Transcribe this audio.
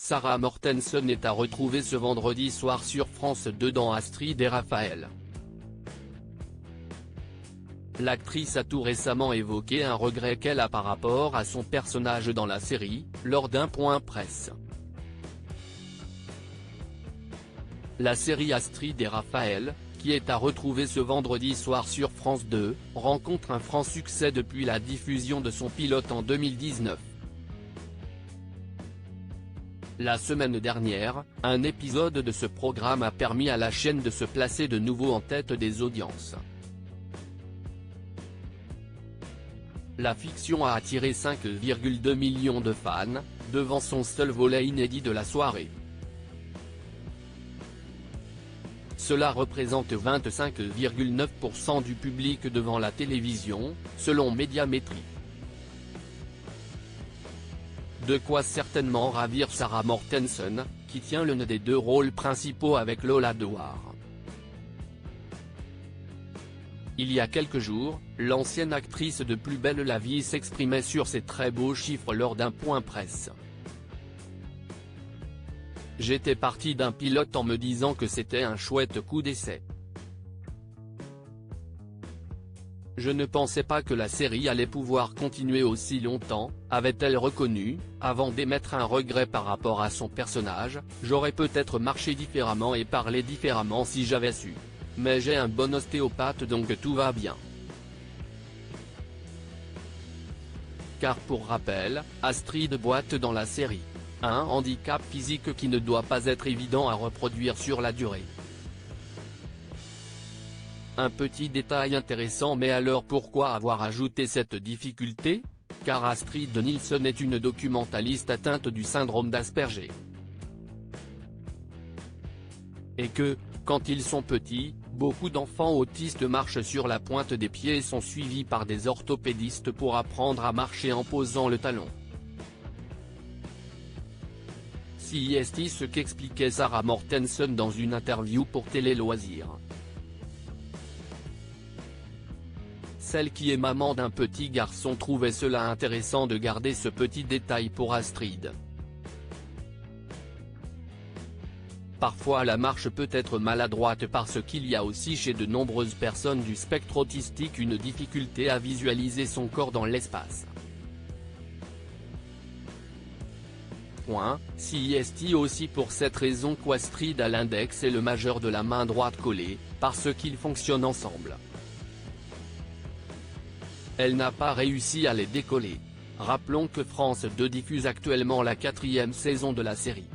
Sarah Mortensen est à retrouver ce vendredi soir sur France 2 dans Astrid et Raphaël. L'actrice a tout récemment évoqué un regret qu'elle a par rapport à son personnage dans la série, lors d'un point presse. La série Astrid et Raphaël, qui est à retrouver ce vendredi soir sur France 2, rencontre un franc succès depuis la diffusion de son pilote en 2019. La semaine dernière, un épisode de ce programme a permis à la chaîne de se placer de nouveau en tête des audiences. La fiction a attiré 5,2 millions de fans, devant son seul volet inédit de la soirée. Cela représente 25,9% du public devant la télévision, selon Médiamétrie. De quoi certainement ravir Sarah Mortensen, qui tient l'un des deux rôles principaux avec Lola Dewar. Il y a quelques jours, l'ancienne actrice de Plus belle la vie s'exprimait sur ces très beaux chiffres lors d'un point presse. J'étais parti d'un pilote en me disant que c'était un chouette coup d'essai. Je ne pensais pas que la série allait pouvoir continuer aussi longtemps, avait-elle reconnu, avant d'émettre un regret par rapport à son personnage. J'aurais peut-être marché différemment et parlé différemment si j'avais su. Mais j'ai un bon ostéopathe donc tout va bien. Car pour rappel, Astrid boite dans la série. Un handicap physique qui ne doit pas être évident à reproduire sur la durée. Un petit détail intéressant, mais alors pourquoi avoir ajouté cette difficulté? Car Astrid Nielsen est une documentaliste atteinte du syndrome d'Asperger. Et que, quand ils sont petits, beaucoup d'enfants autistes marchent sur la pointe des pieds et sont suivis par des orthopédistes pour apprendre à marcher en posant le talon. C'est ce qu'expliquait Sarah Mortensen dans une interview pour Télé Loisirs. Celle qui est maman d'un petit garçon trouvait cela intéressant de garder ce petit détail pour Astrid. Parfois la marche peut être maladroite parce qu'il y a aussi chez de nombreuses personnes du spectre autistique une difficulté à visualiser son corps dans l'espace. C'est aussi pour cette raison qu'Astrid a l'index et le majeur de la main droite collés, parce qu'ils fonctionnent ensemble. Elle n'a pas réussi à les décoller. Rappelons que France 2 diffuse actuellement la 4e saison de la série.